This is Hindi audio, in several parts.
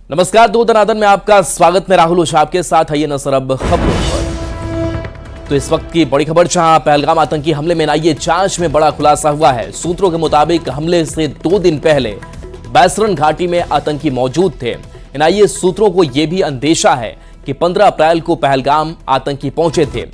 नमस्कार, दो दनादन में आपका स्वागत। मैं राहुल ओझा आपके साथ। आइए नजर अब खबरों पर। तो इस वक्त की बड़ी खबर, जहां पहलगाम आतंकी हमले में एनआईए जांच में बड़ा खुलासा हुआ है। सूत्रों के मुताबिक हमले से 2 दिन पहले बैसरन घाटी में आतंकी मौजूद थे। एनआईए सूत्रों को यह भी अंदेशा है कि 15 अप्रैल को पहलगाम आतंकी पहुंचे थे।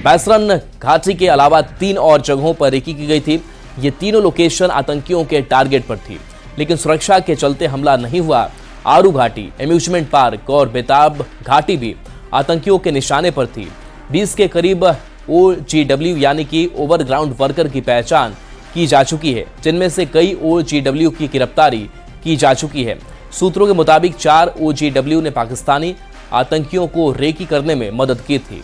बैसरन घाटी के अलावा 3 और जगहों पर रेकी की गई थी। ये तीनों लोकेशन आतंकियों के टारगेट पर थी, लेकिन सुरक्षा के चलते हमला नहीं हुआ। आरू घाटी, एम्यूजमेंट पार्क और बेताब घाटी भी आतंकियों के निशाने पर थी। 20 के करीब OGW यानी कि ओवरग्राउंड वर्कर की पहचान की जा चुकी है, जिनमें से कई OGW की गिरफ्तारी की जा चुकी है। सूत्रों के मुताबिक 4 OGW ने पाकिस्तानी आतंकियों को रेकी करने में मदद की थी।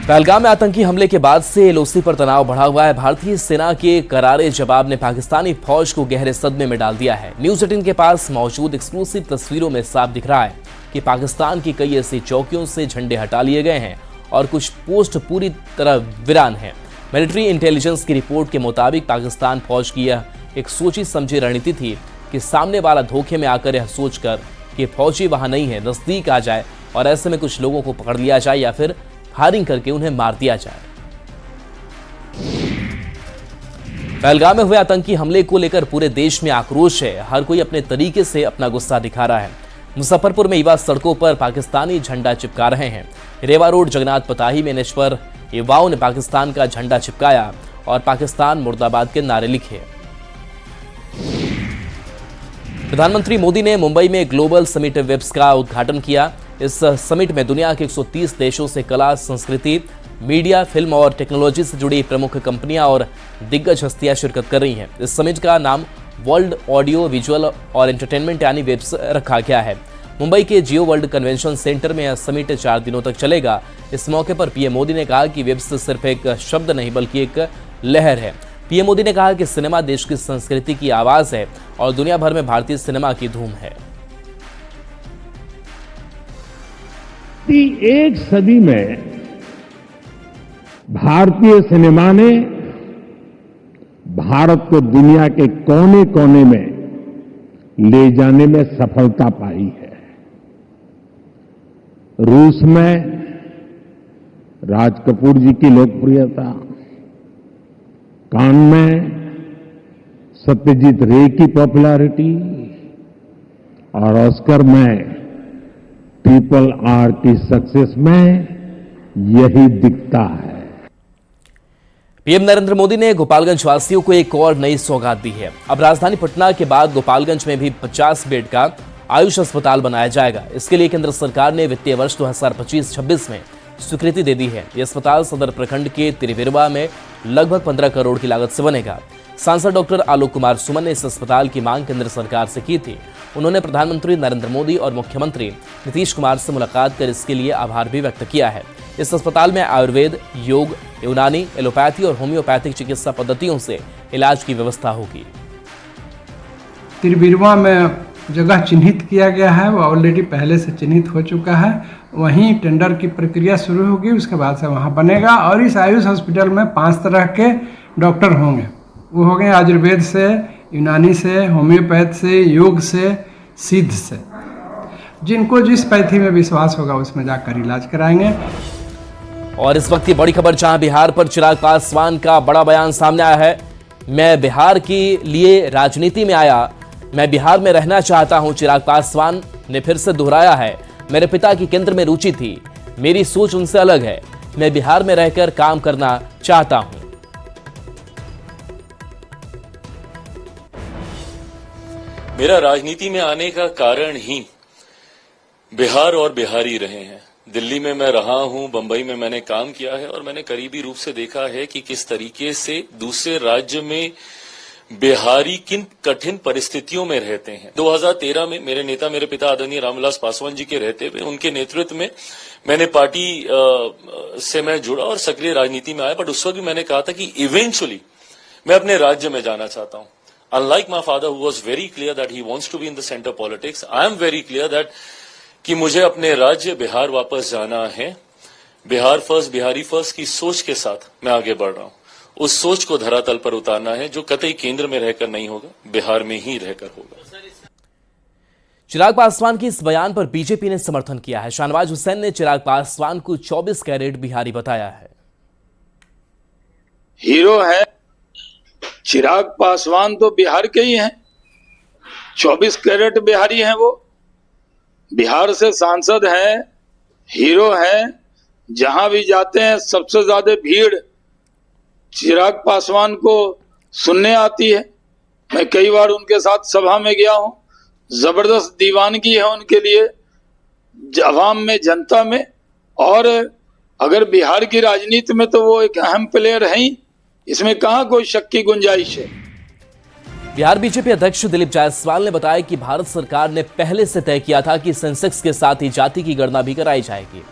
पहलगाम में आतंकी हमले के बाद से LOC पर तनाव बढ़ा हुआ है। भारतीय सेना के करारे जवाब ने पाकिस्तानी फौज को गहरे सदमे में डाल दिया है। न्यूज़ 18 के पास मौजूद एक्सक्लूसिव तस्वीरों में साफ दिख रहा है कि पाकिस्तान की कई ऐसी चौकियों से झंडे हटा लिए गए हैं और कुछ पोस्ट पूरी तरह वीरान हैं। मिलिट्री इंटेलिजेंस की रिपोर्ट के मुताबिक पाकिस्तान फौज की यह एक सोची समझी रणनीति थी कि सामने वाला धोखे में आकर यह सोचकर कि फौजी वहां नहीं है, नजदीक आ जाए और ऐसे में कुछ लोगों को पकड़ लिया जाए या फिर फायरिंग करके उन्हें मार दिया जाए। पहलगाम में हुए आतंकी हमले को लेकर पूरे देश में आक्रोश है। हर कोई अपने तरीके से अपना गुस्सा दिखा रहा है। मुजफ्फरपुर में युवा सड़कों पर पाकिस्तानी झंडा चिपका रहे हैं। रेवा रोड जगन्नाथ पताही में नेच पर युवाओं ने पाकिस्तान का झंडा चिपकाया और पाकिस्तान मुर्दाबाद के नारे लिखे। प्रधानमंत्री मोदी ने मुंबई में ग्लोबल समिट वेब्स का उद्घाटन किया। इस समिट में दुनिया के 130 देशों से कला, संस्कृति, मीडिया, फिल्म और टेक्नोलॉजी से जुड़ी प्रमुख कंपनियां और दिग्गज हस्तियां शिरकत कर रही हैं। इस समिट का नाम वर्ल्ड ऑडियो विजुअल और एंटरटेनमेंट यानी वेब्स रखा गया है। मुंबई के जियो वर्ल्ड कन्वेंशन सेंटर में यह समिट 4 दिनों तक चलेगा। इस मौके पर पीएम मोदी ने कहा कि वेब्स सिर्फ एक शब्द नहीं बल्कि एक लहर है। पीएम मोदी ने कहा कि सिनेमा देश की संस्कृति की आवाज है और दुनिया भर में भारतीय सिनेमा की धूम है। एक सदी में भारतीय सिनेमा ने भारत को दुनिया के कोने कोने में ले जाने में सफलता पाई है। रूस में राज कपूर जी की लोकप्रियता, कान में सत्यजीत रे की पॉपुलैरिटी और ऑस्कर में RRR की सक्सेस में यही दिखता है। पीएम नरेंद्र मोदी ने गोपालगंज वासियों को एक और नई सौगात दी है। अब राजधानी पटना के बाद गोपालगंज में भी 50 बेड का आयुष अस्पताल बनाया जाएगा। इसके लिए केंद्र सरकार ने वित्तीय वर्ष 2025-26 में स्वीकृति दे दी है। यह अस्पताल सदर प्रखंड के तिरुविरवा में लगभग 15 करोड़ की लागत से बनेगा। सांसद डॉक्टर आलोक कुमार सुमन ने इस अस्पताल की मांग केंद्र सरकार से की थी। उन्होंने प्रधानमंत्री नरेंद्र मोदी और मुख्यमंत्री नीतीश कुमार से मुलाकात कर इसके लिए आभार भी व्यक्त किया है। इस अस्पताल में आयुर्वेद, योग, यूनानी, एलोपैथी और होम्योपैथिक चिकित्सा पद्धतियों से इलाज की व्यवस्था होगी। तिरुविरवा में जगह चिन्हित किया गया है, वो ऑलरेडी पहले से चिन्हित हो चुका है। वहीं टेंडर की प्रक्रिया शुरू होगी, उसके बाद से वहाँ बनेगा। और इस आयुष हॉस्पिटल में 5 तरह के डॉक्टर होंगे। वो हो गए आयुर्वेद से, यूनानी से, होम्योपैथ से, योग से, सिद्ध से। जिनको जिस पैथी में विश्वास होगा उसमें जाकर इलाज कराएंगे। और इस वक्त की बड़ी खबर, जहां बिहार पर चिराग पासवान का बड़ा बयान सामने आया है। मैं बिहार के लिए राजनीति में आया, मैं बिहार में रहना चाहता हूं। चिराग पासवान ने फिर से दोहराया है, मेरे पिता की केंद्र में रुचि थी, मेरी सोच उनसे अलग है, मैं बिहार में रहकर काम करना चाहता हूं। मेरा राजनीति में आने का कारण ही बिहार और बिहारी रहे हैं। दिल्ली में मैं रहा हूं, बंबई में मैंने काम किया है और मैंने करीबी रूप से देखा है कि किस तरीके से दूसरे राज्य में बिहारी किन कठिन परिस्थितियों में रहते हैं। 2013 में मेरे नेता, मेरे पिता आदरणीय रामविलास पासवान जी के रहते हुए, उनके नेतृत्व में मैंने पार्टी से मैं जुड़ा और सक्रिय राजनीति में आया। बट उस वक्त भी मैंने कहा था कि इवेंचुअली मैं अपने राज्य में जाना चाहता हूं। Unlike my father, who was very clear that he wants to be in the center politics, I am very clear that कि मुझे अपने राज्य बिहार वापस जाना है। बिहार फर्स्ट, बिहारी फर्स्ट की सोच के साथ मैं आगे बढ़ रहा हूं। उस सोच को धरातल पर उतारना है जो कतई केंद्र में रहकर नहीं होगा, बिहार में ही रहकर होगा। चिराग पासवान की इस बयान पर बीजेपी ने समर्थन किया है। शाहनवाज हुसैन ने चिराग पासवान को 24 कैरेट बिहारी बताया है। हीरो है चिराग पासवान, तो बिहार के ही हैं। 24 कैरेट बिहारी हैं वो, बिहार से सांसद हैं, हीरो हैं। जहां भी जाते हैं सबसे ज्यादा भीड़ चिराग पासवान को सुनने आती है। मैं कई बार उनके साथ सभा में गया हूं। जबरदस्त दीवानगी है उनके लिए अवाम में, जनता में। और अगर बिहार की राजनीति में तो वो एक अहम प्लेयर हैं ही, इसमें कहां कोई शक की गुंजाइश है। बिहार बीजेपी अध्यक्ष दिलीप जायसवाल ने बताया कि भारत सरकार ने पहले से तय किया था कि सेंसेक्स के साथ ही जाति की गणना भी कराई जाएगी।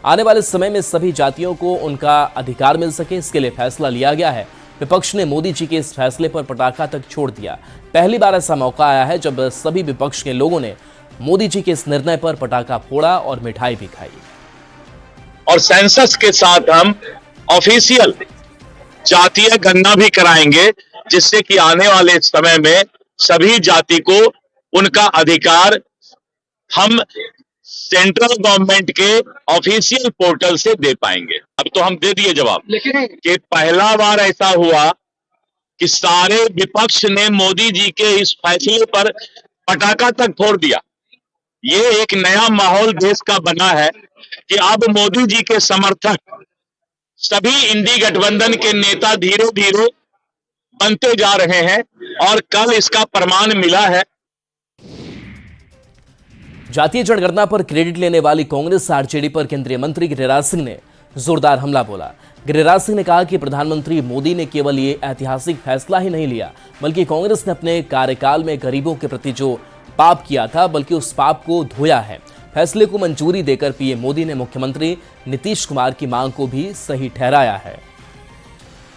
आने वाले समय में सभी जातियों को उनका अधिकार मिल सके, इसके लिए फैसला लिया गया है। विपक्ष ने मोदी जी के इस फैसले पर पटाखा तक छोड़ दिया। पहली बार ऐसा मौका आया है जब सभी विपक्ष के लोगों ने मोदी जी के इस निर्णय पर पटाखा फोड़ा और मिठाई भी खाई। और सेंसस के साथ हम ऑफिशियल जातीय गणना भी कराएंगे, जिससे कि आने वाले समय में सभी जाति को उनका अधिकार हम सेंट्रल गवर्नमेंट के ऑफिशियल पोर्टल से दे पाएंगे। अब तो हम दे दिए जवाब, लेकिन कि पहला बार ऐसा हुआ कि सारे विपक्ष ने मोदी जी के इस फैसले पर पटाखा तक फोड़ दिया। ये एक नया माहौल देश का बना है कि अब मोदी जी के समर्थक सभी इंडी गठबंधन के नेता धीरे धीरे बनते जा रहे हैं और कल इसका प्रमाण मिला है। जातीय जनगणना पर क्रेडिट लेने वाली कांग्रेस आरजेडी पर केंद्रीय मंत्री गिरिराज सिंह ने जोरदार हमला बोला। गिरिराज सिंह ने कहा कि प्रधानमंत्री मोदी ने केवल ये ऐतिहासिक फैसला ही नहीं लिया, बल्कि कांग्रेस ने अपने कार्यकाल में गरीबों के प्रति जो पाप किया था, बल्कि उस पाप को धोया है। फैसले को मंजूरी देकर पीएम मोदी ने मुख्यमंत्री नीतीश कुमार की मांग को भी सही ठहराया है।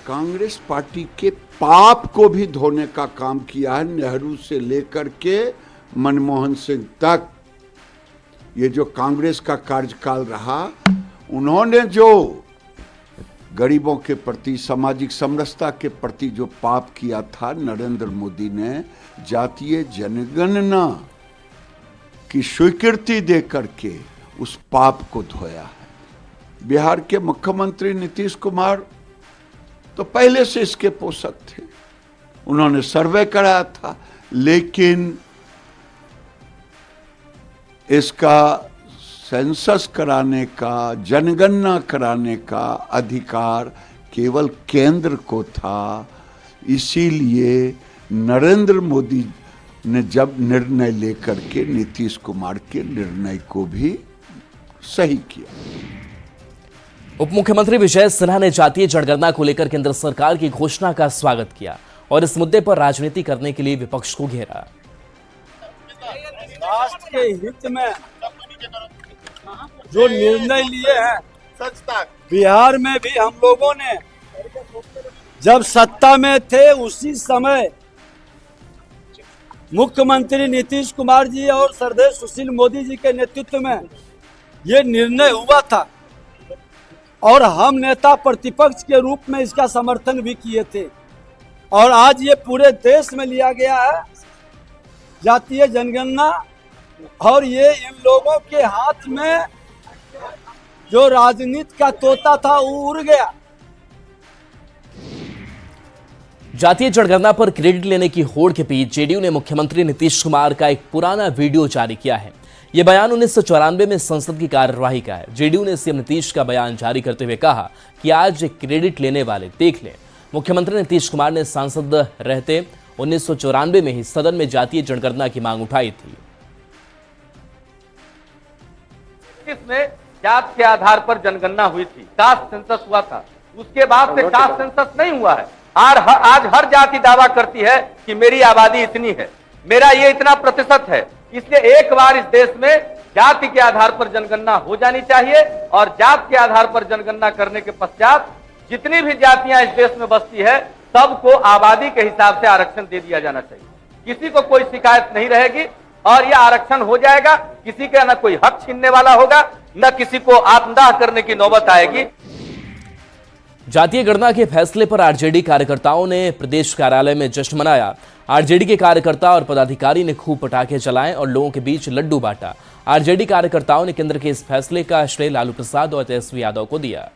कांग्रेस पार्टी के पाप को भी धोने का काम किया है। नेहरू से लेकर के मनमोहन सिंह तक ये जो कांग्रेस का कार्यकाल रहा, उन्होंने जो गरीबों के प्रति, सामाजिक समरसता के प्रति जो पाप किया था, नरेंद्र मोदी ने जातीय जनगणना की स्वीकृति दे करके उस पाप को धोया है। बिहार के मुख्यमंत्री नीतीश कुमार तो पहले से इसके पोषक थे, उन्होंने सर्वे कराया था, लेकिन इसका सेंसस कराने का, जनगणना कराने का अधिकार केवल केंद्र को था। इसीलिए नरेंद्र मोदी ने जब निर्णय लेकर के नीतीश कुमार के निर्णय को भी सही किया। उप मुख्यमंत्री विजय सिन्हा ने जातीय जनगणना को लेकर केंद्र सरकार की घोषणा का स्वागत किया और इस मुद्दे पर राजनीति करने के लिए विपक्ष को घेरा। राष्ट्र के हित में जो निर्णय लिए हैं, बिहार में भी हम लोगों ने जब सत्ता में थे उसी समय मुख्यमंत्री नीतीश कुमार जी और श्रद्धेय सुशील मोदी जी के नेतृत्व में ये निर्णय हुआ था और हम नेता प्रतिपक्ष के रूप में इसका समर्थन भी किए थे। और आज ये पूरे देश में लिया गया है जातीय जनगणना, और ये इन लोगों के हाथ में जो राजनीति का तोता था वो उड़ गया। जातीय जनगणना पर क्रेडिट लेने की होड़ के बीच जेडीयू ने मुख्यमंत्री नीतीश कुमार का एक पुराना वीडियो जारी किया है। यह बयान 1994 में संसद की कार्यवाही का है। जेडीयू ने सीएम नीतीश का बयान जारी करते हुए कहा कि आज क्रेडिट लेने वाले देख लें। मुख्यमंत्री नीतीश कुमार ने सांसद रहते 1994 में ही सदन में जातीय जनगणना की मांग उठाई थी। इसमें जात के आधार पर जनगणना हुई थी, कास्ट सेंसस हुआ था। उसके बाद से कास्ट सेंसस नहीं हुआ है। आज हर जाति दावा करती है कि मेरी आबादी इतनी है, मेरा ये इतना प्रतिशत है। इसलिए एक बार इस देश में जाति के आधार पर जनगणना हो जानी चाहिए और जात के आधार पर जनगणना करने के पश्चात जितनी भी जातियां इस देश में बसती है सबको आबादी के हिसाब से आरक्षण दे दिया जाना चाहिए। किसी को कोई शिकायत नहीं रहेगी और यह आरक्षण हो जाएगा। किसी का न कोई हक छीनने वाला होगा, न किसी को आत्मदाह करने की नौबत आएगी। 2019 में जातीय जनगणना को लेकर केंद्र सरकार की घोषणा का स्वागत किया और इस मुद्दे पर राजनीति करने के लिए विपक्ष को घेरा। 2019 में जातीय जनगणना को लेकर केंद्र सरकार की घोषणा का स्वागत किया और इस मुद्दे पर राजनीति करने के लिए विपक्ष को घेरा। 2019 में जातीय जनगणना को लेकर केंद्र सरकार की घोषणा का स्वागत किया और इस मुद्दे पर राजनीति करने के लिए विपक्ष को घेरा। जातीय गणना के फैसले पर आरजेडी कार्यकर्ताओं ने प्रदेश कार्यालय में जश्न मनाया। आरजेडी के कार्यकर्ता और पदाधिकारी ने खूब पटाखे चलाए और लोगों के बीच लड्डू बांटा। आरजेडी कार्यकर्ताओं ने केंद्र के इस फैसले का श्रेय लालू प्रसाद और तेजस्वी यादव को दिया।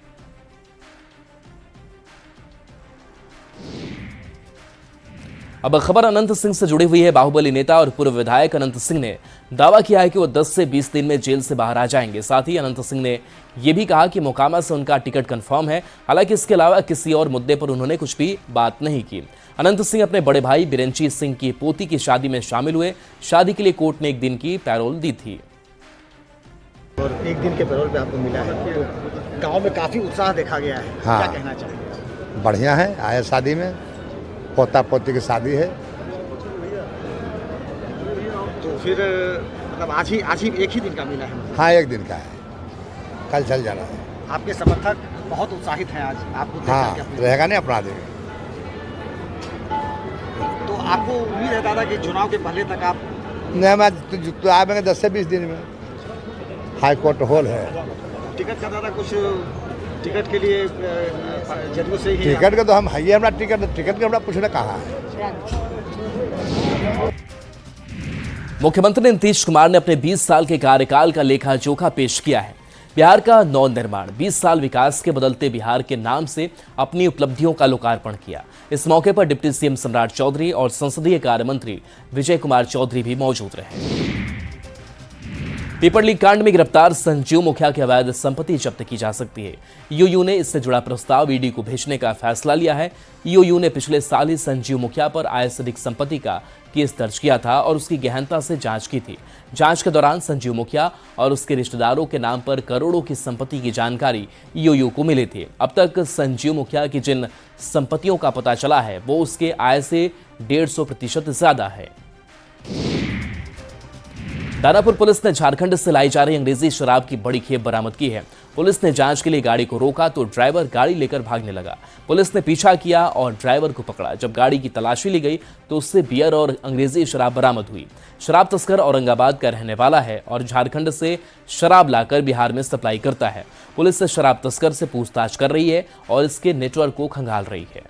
अब खबर अनंत सिंह से जुड़ी हुई है। बाहुबली नेता और पूर्व विधायक अनंत सिंह ने दावा किया है कि वो 10 से 20 दिन में जेल से बाहर आ जाएंगे। साथ ही अनंत सिंह ने यह भी कहा कि मोकामा से उनका टिकट कंफर्म है। हालांकि इसके अलावा किसी और मुद्दे पर उन्होंने कुछ भी बात नहीं की। अनंत सिंह अपने बड़े भाई बिरेंची सिंह की पोती की शादी में शामिल हुए। शादी के लिए कोर्ट ने 1 दिन की पैरोल दी थी और 1 दिन के पैरोल पे आपको मिला है, तो गांव में काफी उत्साह देखा गया है। हाँ, क्या कहना चाहेंगे? बढ़िया है, आए शादी में, पोता पोती की शादी है। तो फिर मतलब आज ही 1 ही दिन का मिला है? हाँ, 1 दिन का है, कल चल जाना है। आपके समर्थक बहुत उत्साहित हैं आज आपको? हाँ, रहेगा नहीं अपना देंगे। तो आपको उम्मीद है दादा कि चुनाव के पहले तक आप? नहीं, मैं तो आएंगे 10 से 20 दिन में। हाई कोर्ट हॉल है। टिकट का दादा कुछ टिकट के लिए जदयू से ही? टिकट का तो हम है, हमारा टिकट का हमरा पूछना कहाँ है। मुख्यमंत्री नीतीश कुमार ने अपने 20 साल के कार्यकाल का लेखा जोखा पेश किया है। बिहार का नव निर्माण, 20 साल विकास के बदलते बिहार के नाम से अपनी उपलब्धियों का लोकार्पण किया। इस मौके पर डिप्टी सीएम सम्राट चौधरी और संसदीय कार्य मंत्री विजय कुमार चौधरी भी मौजूद रहे। पेपर लीक कांड में गिरफ्तार संजीव मुखिया की अवैध संपत्ति जब्त की जा सकती है। ईओयू ने इससे जुड़ा प्रस्ताव ईडी को भेजने का फैसला लिया है। ईओयू ने पिछले साल ही संजीव मुखिया पर आय से अधिक संपत्ति का केस दर्ज किया था और उसकी गहनता से जांच की थी। जांच के दौरान संजीव मुखिया और उसके रिश्तेदारों के नाम पर करोड़ों की संपत्ति की जानकारी ईओयू को मिली थी। अब तक संजीव मुखिया की जिन संपत्तियों का पता चला है वो उसके आय से 150% ज्यादा है। दानापुर पुलिस ने झारखंड से लाई जा रही अंग्रेजी शराब की बड़ी खेप बरामद की है। पुलिस ने जांच के लिए गाड़ी को रोका तो ड्राइवर गाड़ी लेकर भागने लगा। पुलिस ने पीछा किया और ड्राइवर को पकड़ा। जब गाड़ी की तलाशी ली गई तो उससे बियर और अंग्रेजी शराब बरामद हुई। शराब तस्कर औरंगाबाद का रहने वाला है और झारखंड से शराब लाकर बिहार में सप्लाई करता है। पुलिस से शराब तस्कर से पूछताछ कर रही है और इसके नेटवर्क को खंगाल रही है।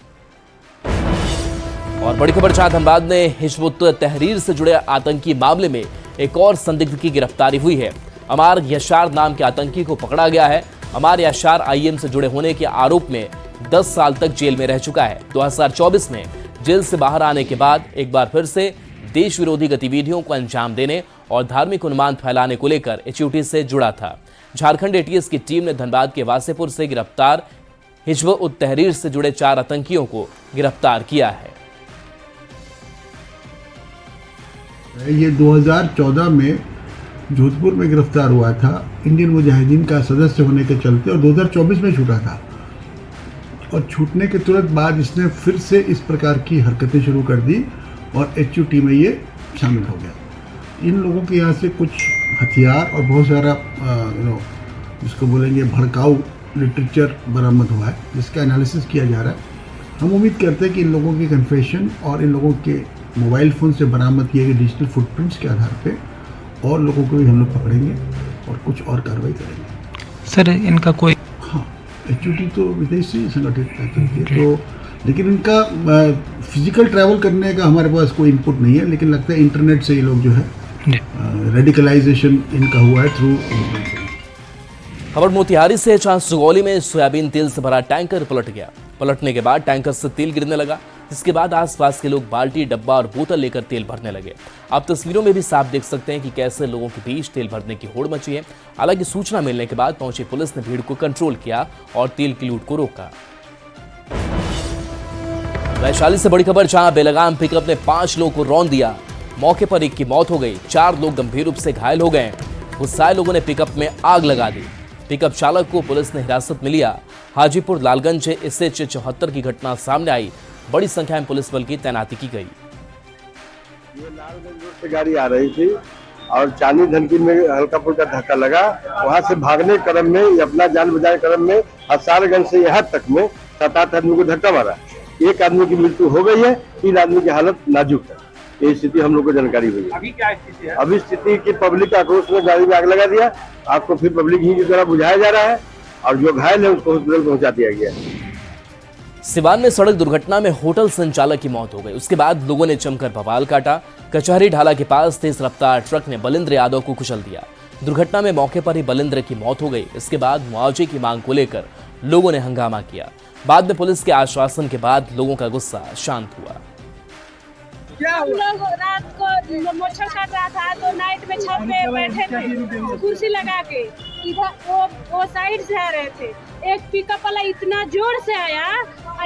और बड़ी खबर, धनबाद में हिजब उत तहरीर से जुड़े आतंकी मामले में एक और संदिग्ध की गिरफ्तारी हुई है। अमार यशार नाम के आतंकी को पकड़ा गया है। अमार यशार आईएम से जुड़े होने के आरोप में 10 साल तक जेल में रह चुका है। 2024 में जेल से बाहर आने के बाद एक बार फिर से देश विरोधी गतिविधियों को अंजाम देने और धार्मिक उन्माद फैलाने को लेकर एचयूटी से जुड़ा था। झारखंड एटीएस की टीम ने धनबाद के वासेपुर से गिरफ्तार हिजब उत तहरीर से जुड़े 4 आतंकियों को गिरफ्तार किया है। ये 2014 में जोधपुर में गिरफ्तार हुआ था इंडियन मुजाहिदीन का सदस्य होने के चलते, और 2024 में छूटा था। और छूटने के तुरंत बाद इसने फिर से इस प्रकार की हरकतें शुरू कर दी और एचयूटी में ये शामिल हो गया। इन लोगों के यहाँ से कुछ हथियार और बहुत सारा जिसको बोलेंगे भड़काऊ लिटरेचर बरामद हुआ है, जिसका एनालिसिस किया जा रहा है। हम उम्मीद करते हैं कि इन लोगों की कन्फेशन और इन लोगों के मोबाइल फ़ोन से बरामद किए गए डिजिटल फुटप्रिंट्स के आधार पे और लोगों को भी हम लोग पकड़ेंगे और कुछ और कार्रवाई करेंगे। सर इनका कोई? हाँ, एचयूटी तो विदेशी संगठित है तो, लेकिन इनका फिजिकल ट्रैवल करने का हमारे पास कोई इनपुट नहीं है, लेकिन लगता है इंटरनेट से ये लोग जो है रेडिकलाइजेशन इनका हुआ है थ्रू इंटरनेट। खबर मोतिहारी से, जहां सुगौली में सोयाबीन तेल से भरा टैंकर पलट गया। पलटने के बाद टैंकर से तेल गिरने लगा, जिसके बाद आसपास के लोग बाल्टी, डब्बा और बोतल लेकर तेल भरने लगे। आप तस्वीरों में भी साफ देख सकते हैं कि कैसे लोगों के बीच तेल भरने की होड़ मची है। हालांकि सूचना मिलने के बाद पहुंची पुलिस ने भीड़ को कंट्रोल किया और तेल की लूट को रोका। वैशाली से बड़ी खबर, जहां बेलगाम पिकअप ने 5 लोगों को रौंद दिया। मौके पर एक की मौत हो गई, 4 लोग गंभीर रूप से घायल हो गए। गुस्साए लोगों ने पिकअप में आग लगा दी। पिकअप चालक को पुलिस ने हिरासत में लिया। हाजीपुर लालगंज SH 74 की घटना सामने आई। बड़ी संख्या में पुलिस बल की तैनाती की गई। ये लालगंज रोड से गाड़ी आ रही थी और चांदी धनकी में हल्का फुल्का धक्का लगा। वहां से भागने क्रम में, अपना जान बचाने क्रम में हसारगंज से यहाँ तक में 7-8 आदमी को धक्का मारा। 1 आदमी की मृत्यु हो गई है, 3 आदमी की हालत नाजुक है। ये स्थिति हम लोग को जानकारी हुई है। अभी क्या स्थिति है? अभी स्थिति की पब्लिक का आक्रोश में गाड़ी में आग लगा दिया। आपको फिर पब्लिक ही की तरह बुझाया जा रहा है और जो घायल है उसको हॉस्पिटल पहुंचा दिया गया है। सिवान में सड़क दुर्घटना में होटल संचालक की मौत हो गई। उसके बाद लोगों ने जमकर बवाल काटा। कचहरी ढाला के पास तेज रफ्तार ट्रक ने बलिंद्र यादव को कुचल दिया। दुर्घटना में मौके पर ही बलिंद्र की मौत हो गई। इसके बाद मुआवजे की मांग को लेकर लोगों ने हंगामा किया। बाद में पुलिस के आश्वासन के बाद लोगों का गुस्सा शांत हुआ। हम लोग रात को मच्छर काट रहा था तो नाइट में छत पे बैठे थे कुर्सी लगा के। इधर वो साइड से आ रहे थे। एक पिकअप वाला इतना जोर से आया,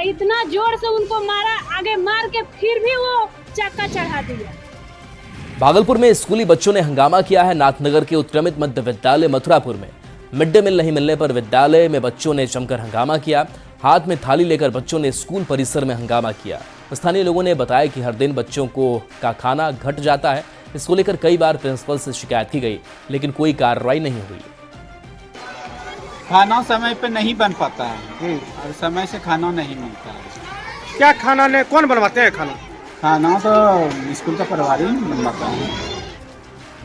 इतना जोर से उनको मारा, आगे मार के फिर भी वो चक्का चढ़ा दिया। भागलपुर में स्कूली बच्चों ने हंगामा किया है। नाथनगर के उत्क्रमित मध्य विद्यालय मथुरापुर में मिड डे मील नहीं मिलने पर विद्यालय में बच्चों ने जमकर हंगामा किया। हाथ में थाली लेकर बच्चों ने स्कूल परिसर में हंगामा किया। स्थानीय लोगों ने बताया कि हर दिन बच्चों का खाना घट जाता है। इसको लेकर कई बार प्रिंसिपल से शिकायत की गई, लेकिन कोई कार्रवाई नहीं हुई। खाना समय पे नहीं बन पाता है और समय से खाना नहीं मिलता है। क्या खाना ने कौन बनवाते हैं खाना? खाना तो स्कूल का प्रभारी बनवाता है।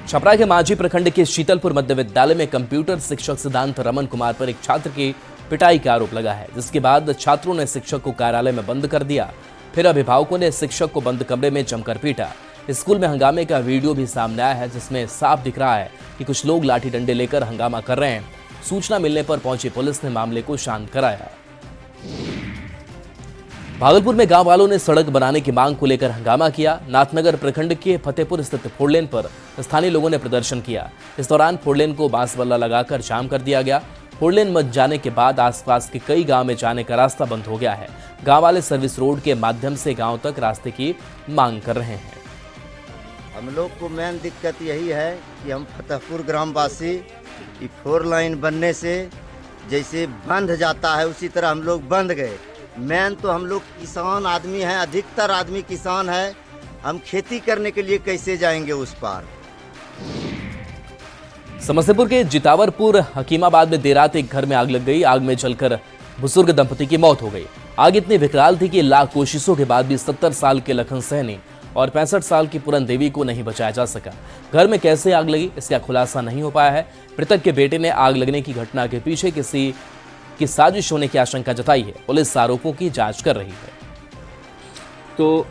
छपरा के मांझी प्रखंड के शीतलपुर मध्य विद्यालय में कंप्यूटर शिक्षक सिद्धांत रमन कुमार पर एक छात्र की पिटाई का आरोप लगा है, जिसके बाद छात्रों ने शिक्षक को कार्यालय में बंद कर दिया। फिर अभिभावकों ने शिक्षक को बंद कमरे में जमकर पीटा। स्कूल में हंगामे का वीडियो भी सामने आया है, जिसमें साफ दिख रहा है कि कुछ लोग लाठी डंडे लेकर हंगामा कर रहे हैं। सूचना मिलने पर पहुंची पुलिस ने मामले को शांत कराया। भागलपुर में गांव वालों ने सड़क बनाने की मांग को लेकर हंगामा किया। नाथनगर प्रखंड के फतेहपुर स्थित फोरलेन पर स्थानीय लोगों ने प्रदर्शन किया। इस दौरान फोरलेन को बांस बल्ला लगाकर जाम कर दिया गया। फोरलेन बन जाने के बाद आसपास के कई गांव में जाने का रास्ता बंद हो गया है। गांव वाले सर्विस रोड के माध्यम से गांव तक रास्ते की मांग कर रहे हैं। हम लोग को मेन दिक्कत यही है कि हम फतेहपुर ग्रामवासी 4 लाइन बनने से जैसे बंध जाता है उसी तरह हम लोग बंध गए। मेन तो हम लोग किसान आदमी हैं, अधिकतर आदमी किसान है। हम खेती करने के लिए कैसे जाएंगे उस पार। समस्तीपुर के जितावरपुर हकीमाबाद में देर रात एक घर में आग लग गई। आग में जलकर बुजुर्ग दंपति की मौत हो गई। आग इतनी विकराल थी कि लाख कोशिशों के बाद भी 70 साल के लखन सहनी और 65 साल की पूरन देवी को नहीं बचाया जा सका। घर में कैसे आग लगी, इसका खुलासा नहीं हो पाया है। मृतक के बेटे ने आग लगने की घटना के पीछे किसी की साजिश होने की आशंका जताई है। पुलिस आरोपों की जांच कर रही है। तो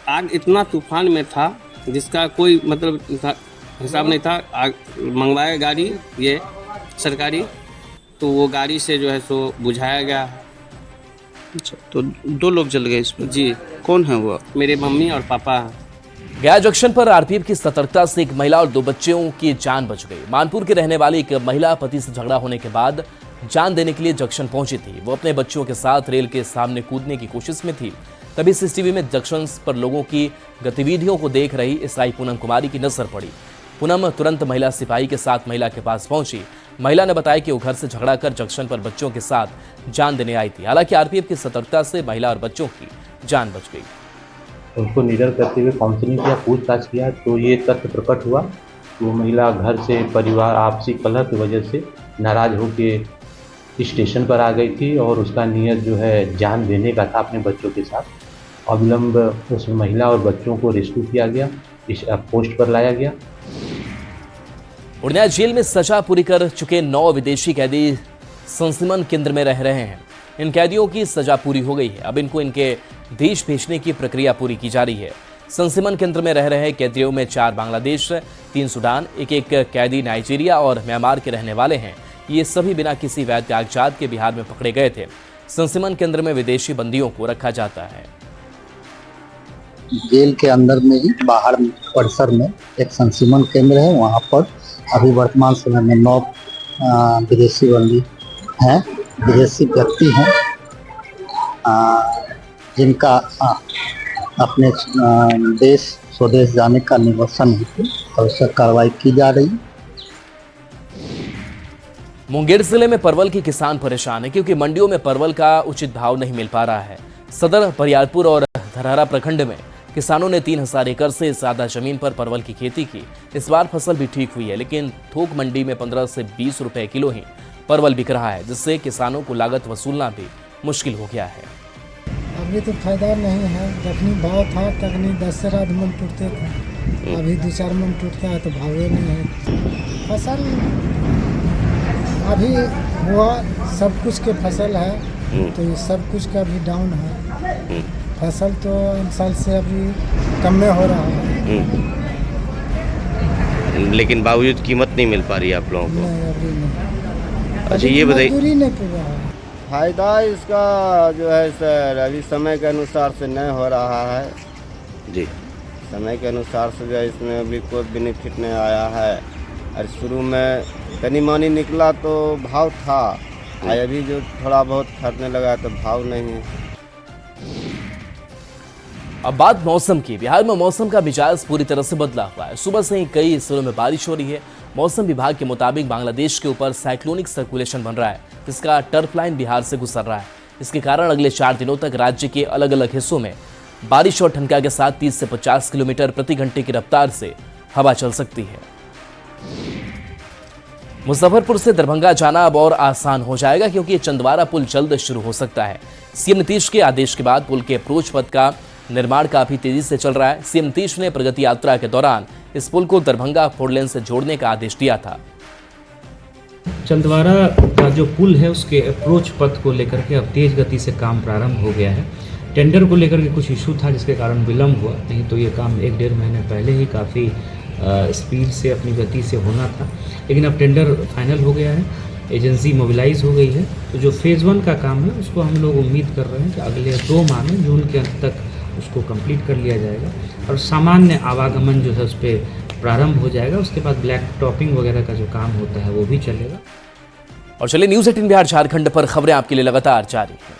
आग इतना तूफान में था जिसका कोई मतलब हिसाब नहीं था। आग मंगवाया गाड़ी ये सरकारी, तो वो गाड़ी से जो है सो बुझाया गया। अच्छा, तो 2 लोग जल गए इसमें? जी। कौन है वो? मेरे मम्मी और पापा। गया जंक्शन पर आरपीएफ की सतर्कता से एक महिला और 2 बच्चों की जान बच गई। मानपुर के रहने वाली एक महिला पति से झगड़ा होने के बाद जान देने के लिए जंक्शन पहुंची थी। वो अपने बच्चों के साथ रेल के सामने कूदने की कोशिश में थी। तभी सीसीटीवी में जंक्शन पर लोगों की गतिविधियों को देख रही एसआई पूनम कुमारी की नजर पड़ी। पूनम तुरंत महिला सिपाही के साथ महिला के पास पहुंची। महिला ने बताया कि वो घर से झगड़ा कर जंक्शन पर बच्चों के साथ जान देने आई थी। हालांकि आरपीएफ की सतर्कता से महिला और बच्चों की जान बच गई। उनको निडर करते हुए काउंसलिंग किया, पूछताछ किया, तो ये तथ्य प्रकट हुआ कि वो महिला घर से परिवार आपसी कलह की वजह से नाराज होकर स्टेशन पर आ गई थी और उसका नियत जो है जान देने का था अपने बच्चों के साथ। अविलंब उस महिला और बच्चों को रेस्क्यू किया गया, इस पोस्ट पर लाया गया। उड़िया जेल में सजा पूरी कर चुके 9 विदेशी कैदी संसीमन केंद्र में रह रहे हैं। इन कैदियों की सजा पूरी हो गई है। अब इनको इनके देश भेजने की प्रक्रिया पूरी की जा रही है। संसीमन केंद्र में रह रहे कैदियों में 4 बांग्लादेश, 3 सूडान, एक कैदी नाइजीरिया और म्यांमार के रहने वाले हैं। ये सभी बिना किसी वैध कागजात के बिहार में पकड़े गए थे। संसीमन केंद्र में विदेशी बंदियों को रखा जाता है। जेल के अंदर में ही बाहर परिसर में एक संसीमन केंद्र है। वहाँ पर अभी वर्तमान समय में 9 विदेशी बंदी हैं, विदेशी व्यक्ति हैं जिनका अपने देश स्वदेश जाने का निवर्सन हेतु आवश्यक कार्रवाई की जा रही है। मुंगेर जिले में परवल के किसान परेशान है क्योंकि मंडियों में परवल का उचित भाव नहीं मिल पा रहा है। सदर बरियारपुर और धरहरा प्रखंड में किसानों ने 3000 एकड़ से ज्यादा जमीन पर परवल की खेती की। इस बार फसल भी ठीक हुई है, लेकिन थोक मंडी में 15 से 20 रुपए किलो ही परवल बिक रहा है, जिससे किसानों को लागत वसूलना भी मुश्किल हो गया है। अभी तो फायदा नहीं है। जखनी भाव था तखनी 10 से रात मन टूटते थे, अभी 2-4 मन टूटता है तो भाव नहीं है। फसल अभी हुआ सब कुछ के फसल है, तो ये सब कुछ का भी डाउन है। फसल तो इन साल से अभी कम में हो रहा है, लेकिन बावजूद कीमत नहीं मिल पा रही है आप लोगों को। नहीं अभी नहीं। अच्छा ये बताइए, मजदूरी नहीं पूरा है। फायदा इसका जो है सर अभी समय के अनुसार से नहीं हो रहा है जी। समय के अनुसार से जो है इसमें अभी कोई बेनिफिट नहीं आया है। और शुरू में तनी मानी निकला तो भाव था, अभी जो थोड़ा बहुत खरीदने लगा तो भाव नहीं है। अब बात मौसम की। बिहार में मौसम का मिजाज पूरी तरह से बदला हुआ है। सुबह से ही कई हिस्सों में बारिश हो रही है। मौसम विभाग के मुताबिक बांग्लादेश के ऊपर साइक्लोनिक सर्कुलेशन बन रहा है, जिसका टर्फ लाइन बिहार से गुजर रहा है। इसके कारण अगले 4 दिनों तक राज्य के अलग अलग हिस्सों में बारिश और ठनका के साथ 30 से 50 किलोमीटर प्रति घंटे की रफ्तार से हवा चल सकती है। मुजफ्फरपुर से दरभंगा जाना अब और आसान हो जाएगा, क्योंकि ये चंदवारा पुल जल्द शुरू हो सकता है। सीएम नीतीश के आदेश के बाद पुल के अप्रोच पथ का निर्माण काफी तेजी से चल रहा है। सीएम नीतीश ने प्रगति यात्रा के दौरान इस पुल को दरभंगा 4 लेन से जोड़ने का आदेश दिया था। चंदवारा का जो पुल है उसके अप्रोच पथ को लेकर के अब तेज गति से काम प्रारंभ हो गया है। टेंडर को लेकर के कुछ इशू था जिसके कारण विलंब हुआ, नहीं तो ये काम 1-1.5 महीने पहले ही काफ़ी स्पीड से अपनी गति से होना था। लेकिन अब टेंडर फाइनल हो गया है, एजेंसी मोबिलाइज हो गई है। तो जो फेज़ 1 का काम है उसको हम लोग उम्मीद कर रहे हैं कि अगले 2 माह में जून के अंत तक उसको कंप्लीट कर लिया जाएगा और सामान्य आवागमन जो है उस पर प्रारंभ हो जाएगा। उसके बाद ब्लैक टॉपिंग वगैरह का जो काम होता है वो भी चलेगा। और चलिए न्यूज़ 18 बिहार झारखंड पर खबरें आपके लिए लगातार जारी हैं।